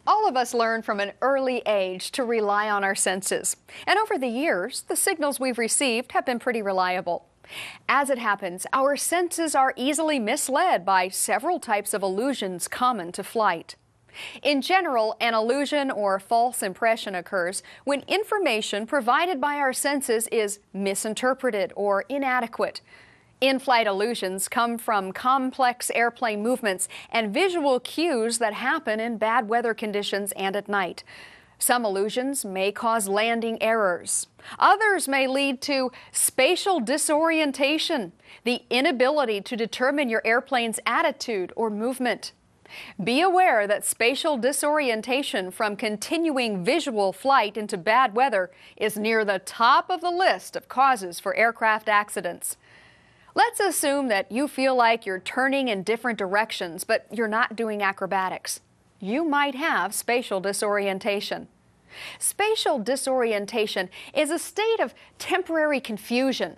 All of us learn from an early age to rely on our senses. And over the years, the signals we've received have been pretty reliable. As it happens, our senses are easily misled by several types of illusions common to flight. In general, an illusion or false impression occurs when information provided by our senses is misinterpreted or inadequate. In-flight illusions come from complex airplane movements and visual cues that happen in bad weather conditions and at night. Some illusions may cause landing errors. Others may lead to spatial disorientation, the inability to determine your airplane's attitude or movement. Be aware that spatial disorientation from continuing visual flight into bad weather is near the top of the list of causes for aircraft accidents. Let's assume that you feel like you're turning in different directions, but you're not doing acrobatics. You might have spatial disorientation. Spatial disorientation is a state of temporary confusion.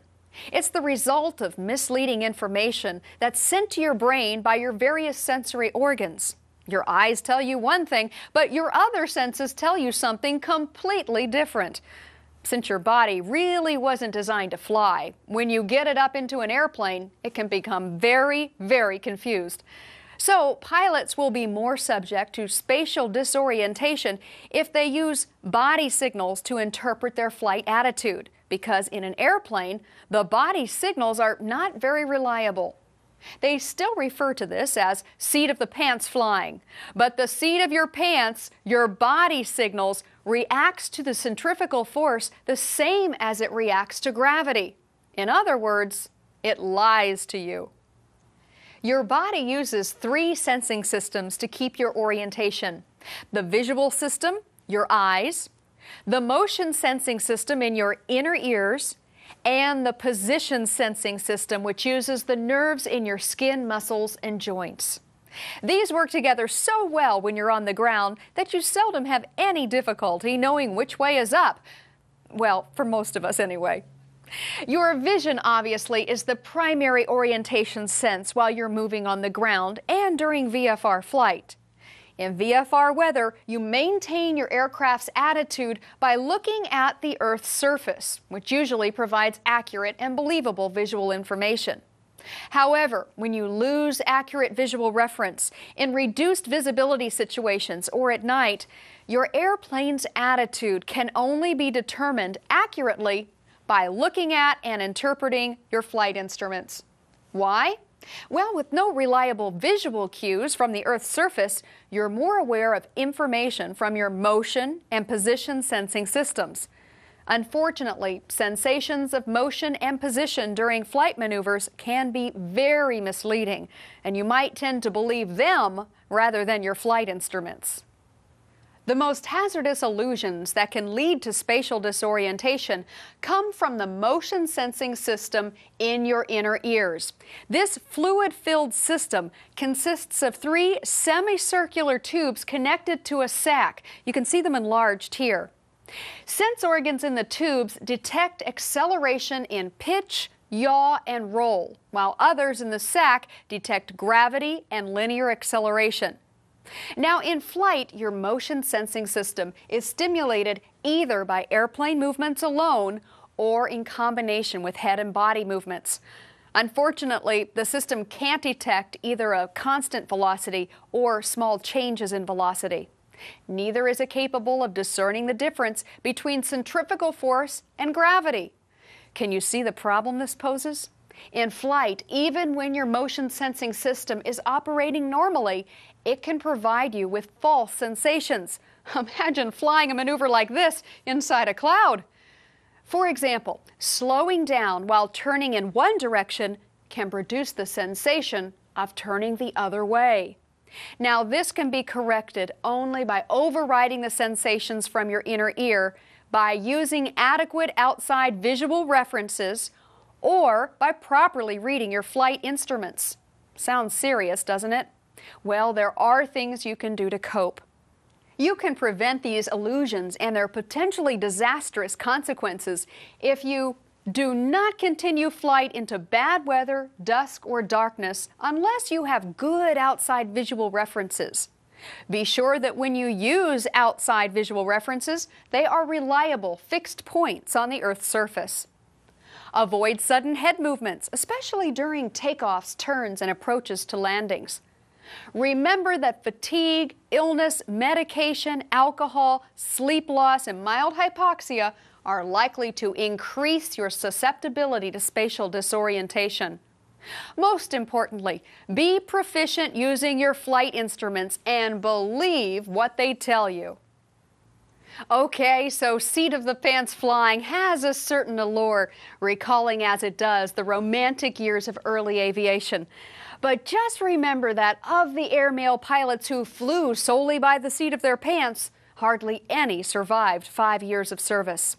It's the result of misleading information that's sent to your brain by your various sensory organs. Your eyes tell you one thing, but your other senses tell you something completely different. Since your body really wasn't designed to fly, when you get it up into an airplane, it can become very, very confused. So pilots will be more subject to spatial disorientation if they use body signals to interpret their flight attitude, because in an airplane, the body signals are not very reliable. They still refer to this as seat of the pants flying, but the seat of your pants, your body signals, reacts to the centrifugal force the same as it reacts to gravity. In other words, it lies to you. Your body uses 3 sensing systems to keep your orientation: the visual system, your eyes, the motion sensing system in your inner ears, and the position sensing system, which uses the nerves in your skin, muscles, and joints. These work together so well when you're on the ground that you seldom have any difficulty knowing which way is up. Well, for most of us anyway. Your vision, obviously, is the primary orientation sense while you're moving on the ground and during VFR flight. In VFR weather, you maintain your aircraft's attitude by looking at the Earth's surface, which usually provides accurate and believable visual information. However, when you lose accurate visual reference in reduced visibility situations or at night, your airplane's attitude can only be determined accurately by looking at and interpreting your flight instruments. Why? Well, with no reliable visual cues from the Earth's surface, you're more aware of information from your motion and position sensing systems. Unfortunately, sensations of motion and position during flight maneuvers can be very misleading, and you might tend to believe them rather than your flight instruments. The most hazardous illusions that can lead to spatial disorientation come from the motion sensing system in your inner ears. This fluid-filled system consists of 3 semicircular tubes connected to a sac. You can see them enlarged here. Sense organs in the tubes detect acceleration in pitch, yaw, and roll, while others in the sac detect gravity and linear acceleration. Now, in flight, your motion sensing system is stimulated either by airplane movements alone or in combination with head and body movements. Unfortunately, the system can't detect either a constant velocity or small changes in velocity. Neither is it capable of discerning the difference between centrifugal force and gravity. Can you see the problem this poses? In flight, even when your motion sensing system is operating normally, it can provide you with false sensations. Imagine flying a maneuver like this inside a cloud. For example, slowing down while turning in one direction can produce the sensation of turning the other way. Now, this can be corrected only by overriding the sensations from your inner ear by using adequate outside visual references or by properly reading your flight instruments. Sounds serious, doesn't it? Well, there are things you can do to cope. You can prevent these illusions and their potentially disastrous consequences if you do not continue flight into bad weather, dusk, or darkness unless you have good outside visual references. Be sure that when you use outside visual references, they are reliable, fixed points on the Earth's surface. Avoid sudden head movements, especially during takeoffs, turns, and approaches to landings. Remember that fatigue, illness, medication, alcohol, sleep loss, and mild hypoxia are likely to increase your susceptibility to spatial disorientation. Most importantly, be proficient using your flight instruments and believe what they tell you. Okay, so seat of the pants flying has a certain allure, recalling as it does the romantic years of early aviation. But just remember that of the airmail pilots who flew solely by the seat of their pants, hardly any survived 5 years of service.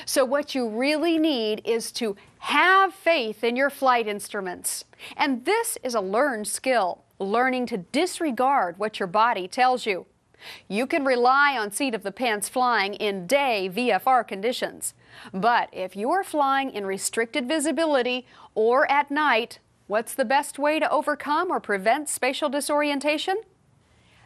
So what you really need is to have faith in your flight instruments. And this is a learned skill, learning to disregard what your body tells you. You can rely on seat of the pants flying in day VFR conditions. But if you're flying in restricted visibility or at night, what's the best way to overcome or prevent spatial disorientation?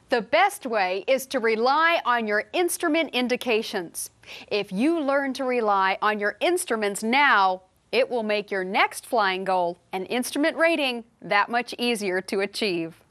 The best way is to rely on your instrument indications. If you learn to rely on your instruments now, it will make your next flying goal and instrument rating that much easier to achieve.